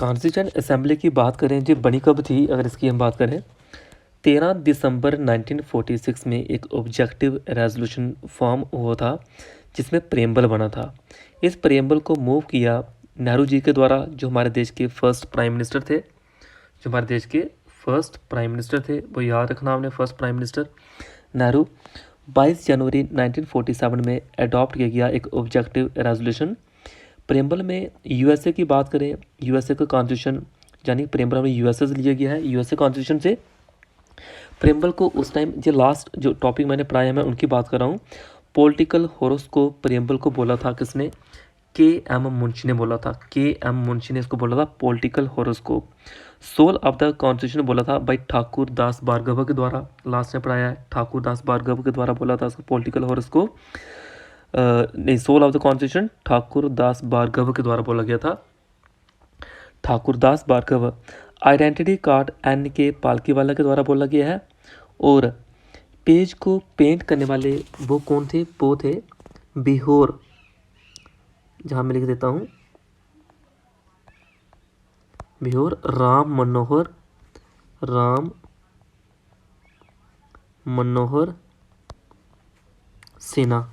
Constituent assembly की बात करें जो बनी कब थी, अगर इसकी हम बात करें 13 दिसंबर 1946 में एक ऑब्जेक्टिव रेजोल्यूशन फॉर्म हुआ था जिसमें प्रेम्बल बना था। इस प्रेम्बल को मूव किया नेहरू जी के द्वारा, जो हमारे देश के फर्स्ट प्राइम मिनिस्टर थे। वो याद रखना हमने, फर्स्ट प्राइम मिनिस्टर नेहरू। 22 जनवरी 1947 में अडॉप्ट किया गया एक ऑब्जेक्टिव रेजोल्यूशन। प्रेम्बल में यूएसए की बात करें, यूएसए का कॉन्स्टिट्यूशन यानी प्रेम्बल में यूएसए से लिया गया है, यूएसए कॉन्स्टिट्यूशन से। प्रेम्बल को उस टाइम जो लास्ट जो टॉपिक मैंने पढ़ाया है मैं उनकी बात कर रहा हूँ। पॉलिटिकल हॉरोस्कोप प्रेम्बल को बोला था किसने? के.एम. मुंशी ने बोला था। के.एम. मुंशी ने इसको बोला था political horoscope. Soul of the constitution बोला था भाई ठाकुर दास भार्गव के द्वारा, लास्ट में पढ़ाया है, ठाकुर दास भार्गव के द्वारा बोला था इसको पॉलिटिकल हॉरोस्कोप। नहीं, soul of the constitution Thakur Das Bhargava के द्वारा बोला गया था, Thakur Das Bhargava. Identity card N K Palkhivala के द्वारा बोला गया है। और पेज को पेंट करने वाले वो कौन थे? वो थे बिहोर, जहाँ मैं लिख देता हूँ बिहोर राम मनोहर सिन्हा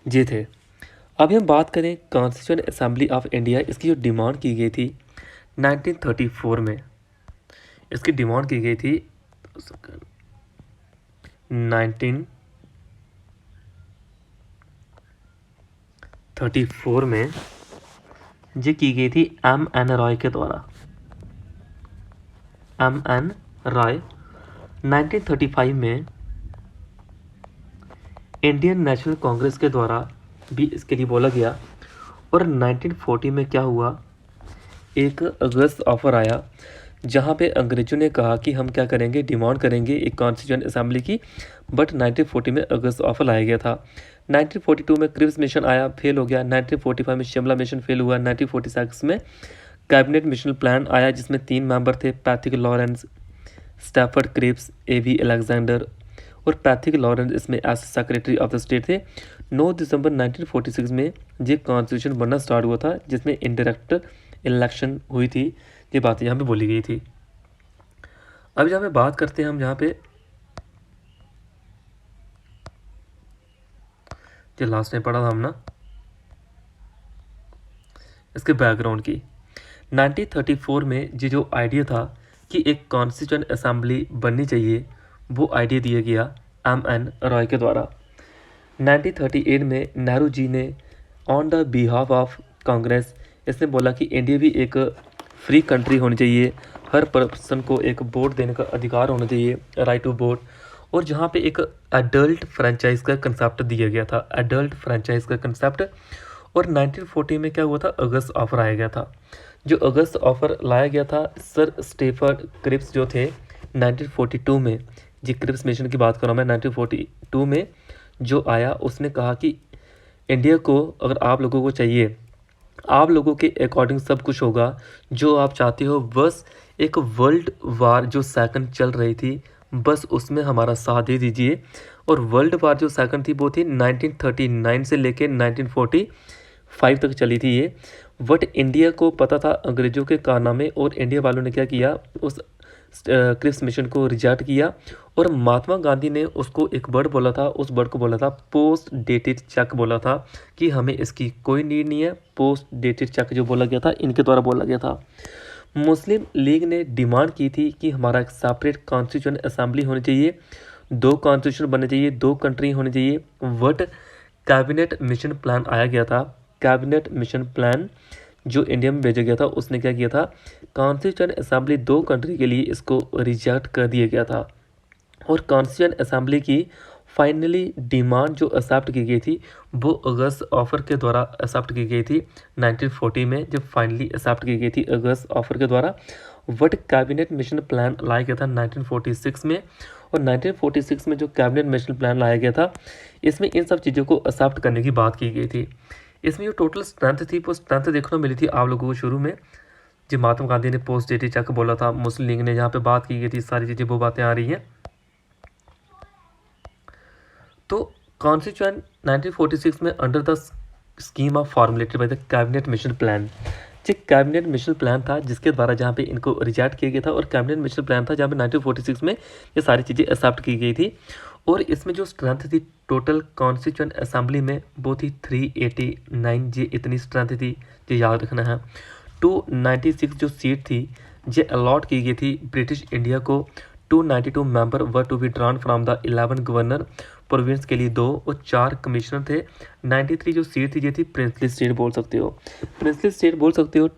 जी थे। अभी हम बात करें कॉन्स्टिट्यूएंट असेंबली ऑफ इंडिया, इसकी जो डिमांड की गई थी 1934 में, इसकी डिमांड की गई थी 1934 में, जी की गई थी M.N. रॉय के द्वारा। M.N. रॉय 1935 में इंडियन नेशनल कांग्रेस के द्वारा भी इसके लिए बोला गया। और 1940 में क्या हुआ, एक अगस्त ऑफर आया जहाँ पे अंग्रेजों ने कहा कि हम क्या करेंगे, डिमांड करेंगे एक कॉन्स्टिट्यूएंट असेंबली की। बट 1940 में अगस्त ऑफर लाया गया था। 1942 में क्रिप्स मिशन आया, फेल हो गया। 1945 में शिमला मिशन फेल हुआ। 1946 में कैबिनेट मिशन प्लान आया जिसमें 3 मेंबर थे, Pethick Lawrence, Stafford Cripps, A.V. Alexander. और पैथिक लॉरेंस इसमें as secretary of the state थे। 9 दिसंबर 1946 में ये कॉन्स्टिट्यूशन बनना स्टार्ट हुआ था जिसमें इंडायरेक्ट इलेक्शन हुई थी। ये बात यहाँ पे बोली गई थी। अब जहाँ पे बात करते हैं हम जहाँ पे जो लास्ट में पढ़ा था हम ना, इसके बैकग्राउंड की। 1934 में ये जो आइडिया था कि एक कॉन्स्टिट्यूएंट असेंबली बननी चाहिए, वो आइडिया दिया गया M.N. रॉय के द्वारा। 1938 में नेहरू जी ने on the behalf of Congress इसने बोला कि इंडिया भी एक फ्री कंट्री होनी चाहिए, हर पर्सन को एक वोट देने का अधिकार होना चाहिए, राइट टू वोट। और जहाँ पे एक एडल्ट फ्रेंचाइज का कंसेप्ट दिया गया था, एडल्ट फ्रेंचाइज का कंसेप्ट। और 1940 में क्या हुआ था, अगस्त ऑफर आया गया था। जो अगस्त ऑफर लाया गया था, सर स्टेफर्ड क्रिप्स जो थे 1942 में, जी क्रिप्स मिशन की बात कर रहा हूँ मैं, 1942 में जो आया उसने कहा कि इंडिया को अगर आप लोगों को चाहिए, आप लोगों के अकॉर्डिंग सब कुछ होगा जो आप चाहते हो, बस एक वर्ल्ड वार जो सेकंड चल रही थी बस उसमें हमारा साथ दे दीजिए। और वर्ल्ड वार जो सेकंड थी वो थी 1939 से लेके 1945 तक चली थी ये। बट इंडिया को पता था अंग्रेज़ों के कारनामे, और इंडिया वालों ने क्या किया, उस क्रिप्स मिशन को रिजेक्ट किया। और महात्मा गांधी ने उसको एक वर्ड बोला था, उस वर्ड को बोला था पोस्ट डेटेड चेक बोला था कि हमें इसकी कोई नीड नहीं है। पोस्ट डेटेड चेक जो बोला गया था इनके द्वारा बोला गया था। मुस्लिम लीग ने डिमांड की थी कि हमारा एक सेपरेट कॉन्स्टिट्यूएंट असेंबली होनी चाहिए, 2 कॉन्स्टिट्यूशन बनने चाहिए, 2 कंट्री होनी चाहिए। बट कैबिनेट मिशन प्लान आया गया था। कैबिनेट मिशन प्लान जो इंडिया में भेजा गया था उसने क्या किया था, कॉन्स्टिट्यूएंट असेंबली 2 कंट्री के लिए इसको रिजेक्ट कर दिया गया था। और कॉन्स्टिट्यूएंट असेंबली की फाइनली डिमांड जो एक्सेप्ट की गई थी वो अगस्त ऑफर के द्वारा एक्सेप्ट की गई थी 1940 में, जब फाइनली एक्सेप्ट की गई थी अगस्त ऑफर के द्वारा। वट कैबिनेट मिशन प्लान लाया गया था 1946 में। और 1946 में जो कैबिनेट मिशन प्लान लाया गया था इसमें इन सब चीज़ों को एक्सेप्ट करने की बात की गई थी। इसमें जो टोटल स्ट्रेंथ थी वो स्ट्रेंथ देखने मिली थी आप लोगों को शुरू में, जो महात्मा गांधी ने पोस्ट डेटेड चेक बोला था, मुस्लिम लीग ने जहाँ पे बात की गई थी, सारी चीज़ें वो बातें आ रही हैं। तो कॉन्स्टिट्यूएंट 1946 में under the scheme of formulated by the cabinet mission plan, जो कैबिनेट मिशन प्लान था जिसके द्वारा जहाँ पे इनको रिजेक्ट किया गया था, और कैबिनेट मिशन प्लान था जहाँ पे 1946 में ये सारी चीज़ें एक्सेप्ट की गई थी। और इसमें जो स्ट्रेंथ थी टोटल कॉन्स्टिट्यूएंट असेंबली में वो थी 389, जी इतनी स्ट्रेंथ थी, ये याद रखना है। 296 जो सीट थी ये अलॉट की गई थी ब्रिटिश इंडिया को। 292 member were to be drawn from the 11 governor province के लिए 2 और 4 कमिश्नर थे। 93 जो सीट थी ये थी प्रिंसली स्टेट बोल सकते हो, प्रिंसली स्टेट बोल सकते हो,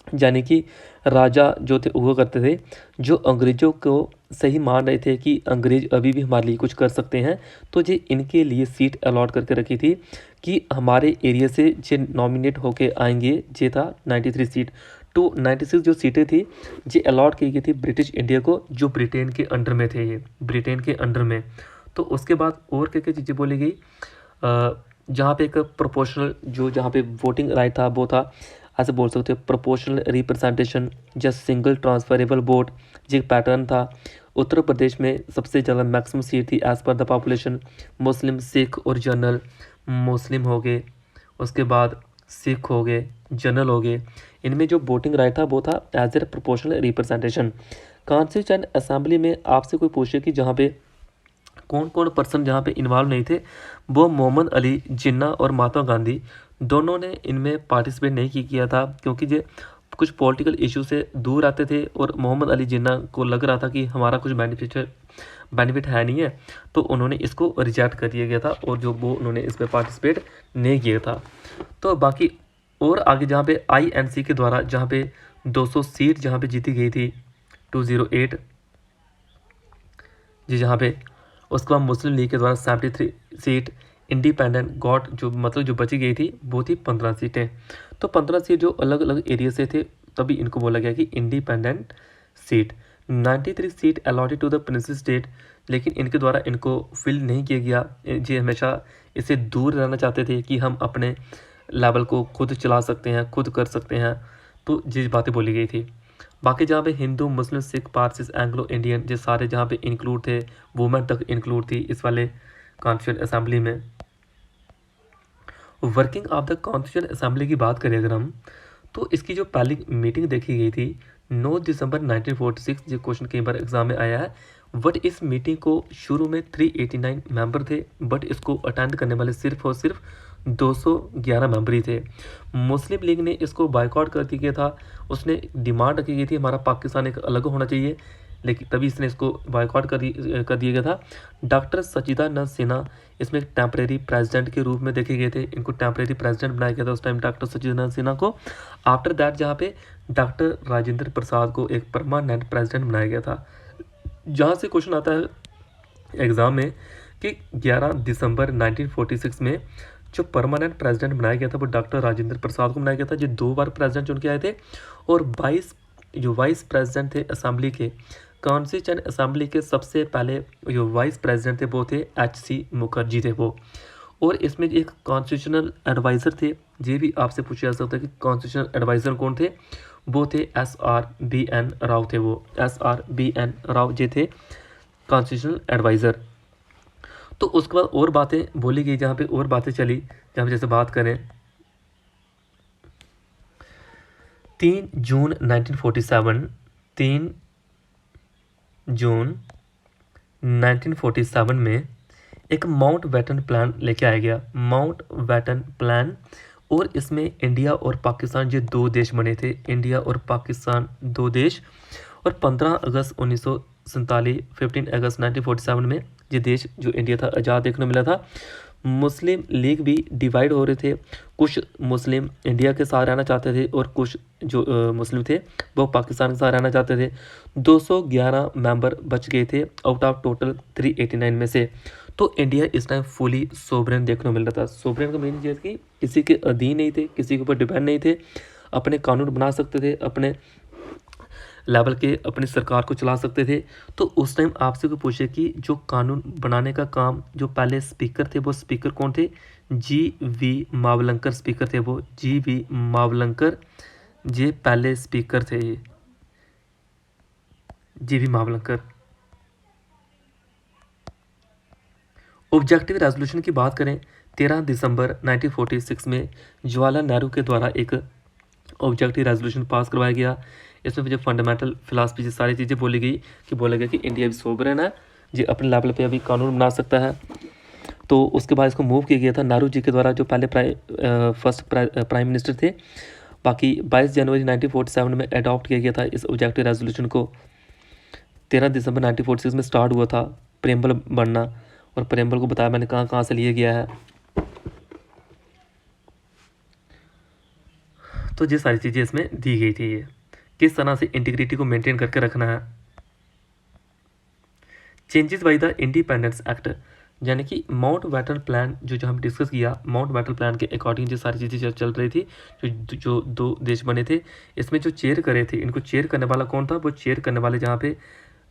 यानी कि राजा जो थे हुआ करते थे जो अंग्रेज़ों को सही मान रहे थे कि अंग्रेज अभी भी हमारे लिए कुछ कर सकते हैं, तो ये इनके लिए सीट अलॉट करके रखी थी कि हमारे एरिया से जे नॉमिनेट होके आएंगे। ये था 93 सीट। 296 जो सीटें थी ये अलॉट की गई थी ब्रिटिश इंडिया को, जो ब्रिटेन के अंडर में थे, ये ब्रिटेन के अंडर में। तो उसके बाद और क्या क्या चीज़ें बोली गई, जहाँ पे एक प्रोपोर्शनल जो जहाँ पे वोटिंग राइट था वो था, ऐसे बोल सकते हो proportional representation, just single transferable vote, ये पैटर्न था। उत्तर प्रदेश में सबसे ज़्यादा मैक्सिमम सीट थी एज़ पर द पॉपुलेशन। मुस्लिम, सिख और जनरल, मुस्लिम हो गए, उसके बाद सिख हो गए, जनरल हो गए, इनमें जो वोटिंग राइट था वो था as a proportional representation. Constituent assembly में आपसे कोई पूछे कि जहाँ पे कौन कौन पर्सन जहाँ पे इन्वॉल्व नहीं थे, वो मोहम्मद अली जिन्ना और महात्मा गांधी दोनों ने इनमें पार्टिसिपेट नहीं किया था, क्योंकि ये कुछ पॉलिटिकल इशू से दूर आते थे और मोहम्मद अली जिन्ना को लग रहा था कि हमारा कुछ बेनिफिट है नहीं है, तो उन्होंने इसको रिजेक्ट कर दिया गया था और जो वो उन्होंने इसमें पार्टिसिपेट नहीं किया था। तो बाकी और आगे जहाँ पे INC के द्वारा जहाँ पे 200 सीट जहाँ पे जीती गई थी 208 जी, जहाँ पे उसके बाद मुस्लिम लीग के द्वारा 73 सीट, इंडिपेंडेंट गॉट जो मतलब जो बची गई थी वो थी 15 सीटें। तो 15 सीट जो अलग अलग एरिया से थे तभी इनको बोला गया कि independent seat. 93 seat allotted to the princely state, लेकिन इनके द्वारा इनको फिल नहीं किया गया। ये हमेशा इससे दूर रहना चाहते थे कि हम अपने लेवल को खुद चला सकते हैं, खुद कर सकते हैं, तो ये बातें बोली गई थी। बाकी जहाँ पे हिंदू, मुस्लिम, सिख, पारसीस, एंग्लो इंडियन ये सारे जहाँ पे इंक्लूड थे, वुमेन तक इंक्लूड थी इस वाले कॉन्स्टिट्यूएंट असेंबली में। Working of the constituent assembly की बात करें अगर हम, तो इसकी जो पहली मीटिंग देखी गई थी 9 दिसंबर 1946, ये क्वेश्चन कई बार एग्जाम में आया है। बट इस मीटिंग को शुरू में 389 मेंबर थे, बट इसको अटेंड करने वाले सिर्फ और सिर्फ 211 मेंबर ही थे। मुस्लिम लीग ने इसको बायकॉट कर दिया था, उसने डिमांड रखी गई थी हमारा पाकिस्तान एक अलग होना चाहिए, लेकिन तभी इसने इसको बायकॉट कर दिया गया था। डॉक्टर सच्चिदानंद सिन्हा इसमें टेम्परेरी प्रेसिडेंट के रूप में देखे गए थे, इनको टेम्परेरी प्रेसिडेंट बनाया गया था उस टाइम डॉक्टर सच्चिदानंद सिन्हा को। आफ्टर दैट जहाँ पे डॉक्टर राजेंद्र प्रसाद को एक परमानेंट प्रेसिडेंट बनाया गया था। जहाँ से क्वेश्चन आता है एग्ज़ाम में कि 11 दिसंबर 1946 में जो परमानेंट प्रेसिडेंट बनाया गया था वो डॉक्टर राजेंद्र प्रसाद को बनाया गया था, जो 2 बार प्रेसिडेंट चुन के आए थे। और 22 जो वाइस प्रेसिडेंट थे असेंबली के, कॉन्स्टिट्यूएंट असेंबली के सबसे पहले जो वाइस प्रेसिडेंट थे वो थे HC मुखर्जी थे वो। और इसमें एक कॉन्स्टिट्यूशनल एडवाइज़र थे, ये भी आपसे पूछा जा सकता है कि कॉन्स्टिट्यूशनल एडवाइज़र कौन थे, वो थे SRBN राव थे, वो SRBN राव जी थे कॉन्स्टिट्यूशनल एडवाइज़र। तो उसके बाद और बातें बोली गई, जहाँ पे और बातें चली, जहाँ पे जैसे बात करें 3 जून 1947, 3 जून 1947 में एक माउंट बैटन प्लान लेके आया गया, माउंट बैटन प्लान। और इसमें इंडिया और पाकिस्तान जो 2 देश बने थे, इंडिया और पाकिस्तान 2 देश। और 15 अगस्त 1947, 15 अगस्त 1947 में ये देश जो इंडिया था आज़ाद देखने मिला था। मुस्लिम लीग भी डिवाइड हो रहे थे, कुछ मुस्लिम इंडिया के साथ रहना चाहते थे और कुछ जो मुस्लिम थे वो पाकिस्तान के साथ रहना चाहते थे। 211 मेंबर बच गए थे आउट ऑफ टोटल 389 में से। तो इंडिया इस टाइम फुली सोवरेन देखने को मिल रहा था। सोवरेन का मीनिंग ये है कि किसी के अधीन नहीं थे, किसी के ऊपर डिपेंड नहीं थे, अपने कानून बना सकते थे, अपने लेवल के अपनी सरकार को चला सकते थे। तो उस टाइम आपसे कोई पूछे कि जो कानून बनाने का काम जो पहले स्पीकर थे वो स्पीकर कौन थे, GV मावलंकर स्पीकर थे वो, GV मावलंकर ये पहले स्पीकर थे, ये GV मावलंकर। ऑब्जेक्टिव रेजोल्यूशन की बात करें 13 दिसंबर 1946 में जवाहरलाल नेहरू के द्वारा एक ऑब्जेक्टिव रेजोल्यूशन पास करवाया गया। इसमें जो फंडामेंटल फिलासफी जो सारी चीज़ें बोली गई कि बोला गया कि इंडिया भी सोवरेन है, जो अपने लेवल पे अभी कानून बना सकता है। तो उसके बाद इसको मूव किया गया था नेहरू जी के द्वारा, जो पहले फर्स्ट प्राइम मिनिस्टर थे। बाकी 22 जनवरी 1947 में अडॉप्ट किया गया था इस ऑब्जेक्टिव रेजोल्यूशन को। 13 दिसंबर 1946 में स्टार्ट हुआ था प्रेम्बल बनना, और प्रेम्बल को बताया मैंने कहाँ कहाँ से लिया गया है। तो ये सारी चीज़ें इसमें दी गई थी। ये किस तरह से इंटीग्रिटी को मेंटेन करके रखना है। Changes by the independence act, यानी कि माउंट बैटन प्लान जो हम डिस्कस किया, माउंट बैटन प्लान के अकॉर्डिंग जो सारी चीज़ें चल रही थी, जो दो देश बने थे, इसमें जो चेयर करे थे, इनको चेयर करने वाला कौन था, वो चेयर करने वाले जहाँ पे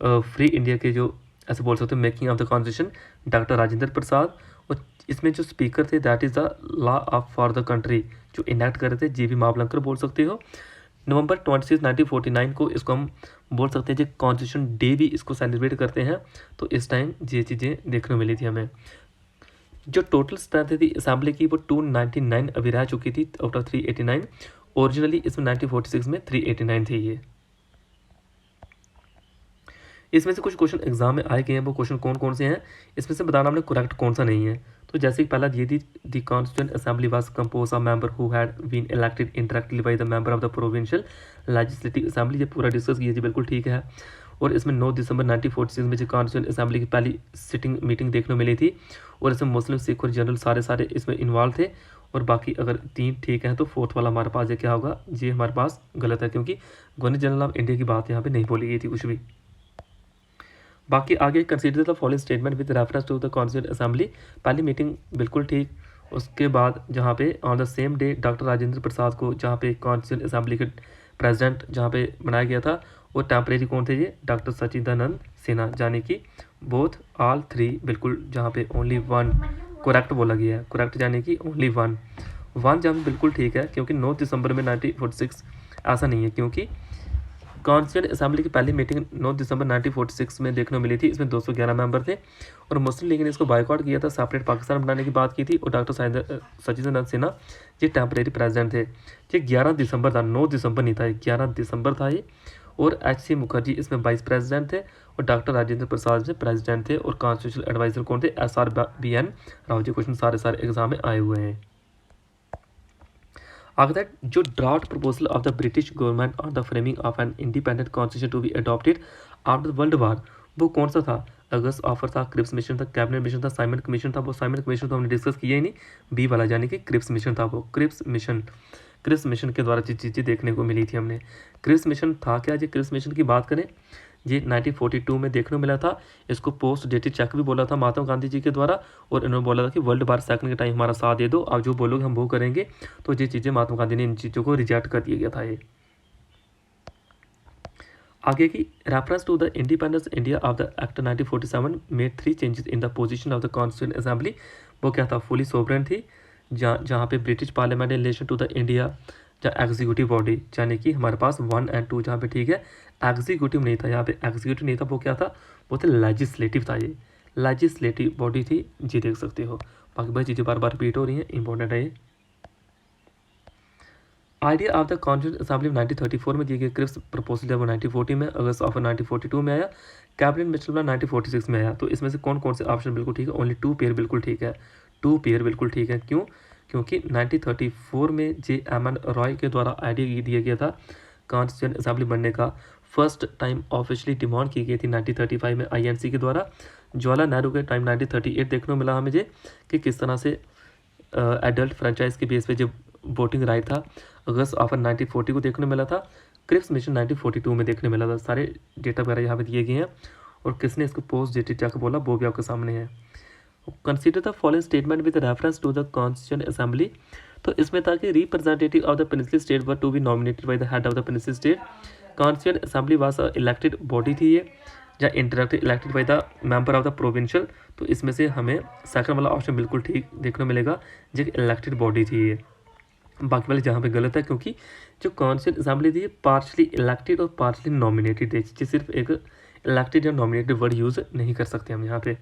फ्री इंडिया के जो ऐसे बोल सकते हैं making of the constitution doctor Rajendra Prasad, और इसमें जो स्पीकर थे that is the law of for the country, जो इनेक्ट कर रहे थे जी वी मावलंकर बोल सकते हो। नवंबर 26 1949 को इसको हम बोल सकते हैं जो कॉन्स्टिट्यूशन डे भी इसको सेलिब्रेट करते हैं। तो इस टाइम ये चीज़ें देखने को मिली थी हमें। जो टोटल स्ट्रेंथ थी असेंबली की वो 299 अभी रह चुकी थी आउट ऑफ 389। ओरिजिनली इसमें 1946 में 389 थी ये। इसमें से कुछ क्वेश्चन एग्जाम में आए गए हैं, वो क्वेश्चन कौन कौन से हैं, इसमें से बताना हमने करेक्ट कौन सा नहीं है। तो जैसे कि पहला ये थी, the constituent assembly was compose of member who had been elected indirectly by the member of the provincial legislative assembly. ये पूरा डिस्कस किया जी, बिल्कुल ठीक है। और इसमें 9 दिसंबर 1946 में जो कॉन्स्टिट्यूएंट असेंबली की पहली सिटिंग मीटिंग देखने को मिली थी, और इसमें मुस्लिम, सिख और जनरल सारे इसमें इन्वॉल्व थे। और बाकी अगर 3 ठीक है तो 4th वाला हमारे पास ये क्या होगा, ये हमारे पास गलत है, क्योंकि गवर्नर जनरल ऑफ इंडिया की बात यहाँ पे नहीं बोली गई थी कुछ भी। बाकी आगे consider the following statement with reference to the constituent assembly. पहली मीटिंग बिल्कुल ठीक। उसके बाद जहाँ पे on the same day doctor Rajendra Prasad को जहाँ पे कॉन्स्टिट्यूएंट असेंबली के प्रेसिडेंट जहाँ पे बनाया गया था, वो टेम्परेरी कौन थे, ये डॉक्टर सचिदानंद सिन्हा, यानी कि बोथ ऑल 3 बिल्कुल, जहाँ पे ओनली 1 करेक्ट बोला गया है, करेक्ट यानी कि ओनली 1 जहाँ पे बिल्कुल ठीक है, क्योंकि 9 दिसंबर में 1946 ऐसा नहीं है, क्योंकि कॉन्स्टिट्यूएंट असेंबली की पहली मीटिंग 9 दिसंबर 1946 में देखने को मिली थी। इसमें 211 मेंबर थे, और मुस्लिम लीग ने इसको बायकॉट किया था, सेपरेट पाकिस्तान बनाने की बात की थी, और डॉक्टर सचिदानंद सिन्हा ये टेम्परेरी प्रेसिडेंट थे। ये 11 दिसंबर था, 9 दिसंबर नहीं था, 11 दिसंबर था ये। और HC मुखर्जी इसमें वाइस प्रेसिडेंट थे, और डॉक्टर राजेंद्र प्रसाद इसमें प्रेसिडेंट थे, और कॉन्स्टिट्यूशनल एडवाइजर कौन थे, SRBN राव जी। क्वेश्चन सारे एग्जाम में आए हुए हैं। After that, जो draft proposal of the British government on the framing of an independent constitution to be adopted after world war, वो कौन सा था, अगस्त ऑफर था, क्रिप्स मिशन था, कैबिनेट मिशन था, साइमन कमीशन था। वो साइमन कमीशन तो हमने डिस्कस किया ही नहीं, बी वाला यानी कि क्रिप्स मिशन था। वो क्रिप्स मिशन के द्वारा चीज़ें देखने को मिली थी हमने। क्रिप्स मिशन था क्या जी, क्रिप्स मिशन की बात करें, ये 1942 में देखने को मिला था। इसको पोस्ट डेटेड चेक भी बोला था महात्मा गांधी जी के द्वारा, और इन्होंने बोला था कि वर्ल्ड वार सेकंड के टाइम हमारा साथ दे दो, आप जो बोलोगे हम वो करेंगे। तो ये चीज़ें महात्मा गांधी ने इन चीज़ों को रिजेक्ट कर दिया गया था। ये आगे की reference to the independence India of the act 1947 made 3 changes in the position of the constituent assembly. वो क्या था, फुली सोवरेन थी, जहाँ पे British parliament in relation to the India, जहाँ एग्जीक्यूटिव बॉडी, यानी कि हमारे पास 1 और 2 जहाँ पे ठीक है, एग्जीक्यूटिव नहीं था, यहाँ पे एग्जीक्यूटिव नहीं था, वो क्या था, वो था लेजिस्लेटिव था। ये लेजिस्लेटिव बॉडी थी जी, देख सकते हो। बाकी भाई चीज़ें बार बार रिपीट हो रही हैं, इंपॉर्टेंट है ये। Idea of the constituent assembly 1934 में दिए गए क्रिप्स प्रपोजल जब 1940 में, अगस्त ऑफ 1942 में आया, कैबिनेट मिशन प्लान 1946 में आया। तो इसमें से कौन कौन से ऑप्शन बिल्कुल ठीक है, ओनली 2 पेयर बिल्कुल ठीक है, 2 पेयर बिल्कुल ठीक है। क्यों, क्योंकि 1934 में JMN रॉय के द्वारा आइडिया दिया गया था कॉन्स्टिट्यूएंट असेंबली बनने का। फर्स्ट टाइम ऑफिशियली डिमांड की गई थी 1935 में INC के द्वारा। जवाहरलाल नेहरू के टाइम 1938 देखने को मिला हमें ये, कि किस तरह से एडल्ट फ्रेंचाइज के बेस पे जो वोटिंग राइट था, अगस्त ऑफर 1940 को देखने मिला था। क्रिप्स मिशन 1942 में देखने मिला था। सारे डेटा वगैरह यहाँ पे दिए गए हैं, और किसने इसको पोस्ट डेटेड जाकर बोला वो भी आपके सामने है। Consider the following statement with reference to the constituent assembly. तो इसमें था कि representative of the principal state were to be nominated by the head of the principal state. Constituent assembly was elected body थी ये, या interactive elected by the member of the provincial. तो इसमें से हमें सेकंड वाला ऑप्शन बिल्कुल ठीक देखने को मिलेगा, जो इलेक्टेड बॉडी थी ये। बाकी वाले जहाँ पे गलत है, क्योंकि जो कॉन्स्टिट्यूएंट असेंबली थी पार्शली इलेक्टेड और पार्शली नॉमिनेटेड थी। सिर्फ एक इलेक्टेड या नॉमिनेटेड वर्ड यूज़ नहीं कर सकते हम यहाँ पे।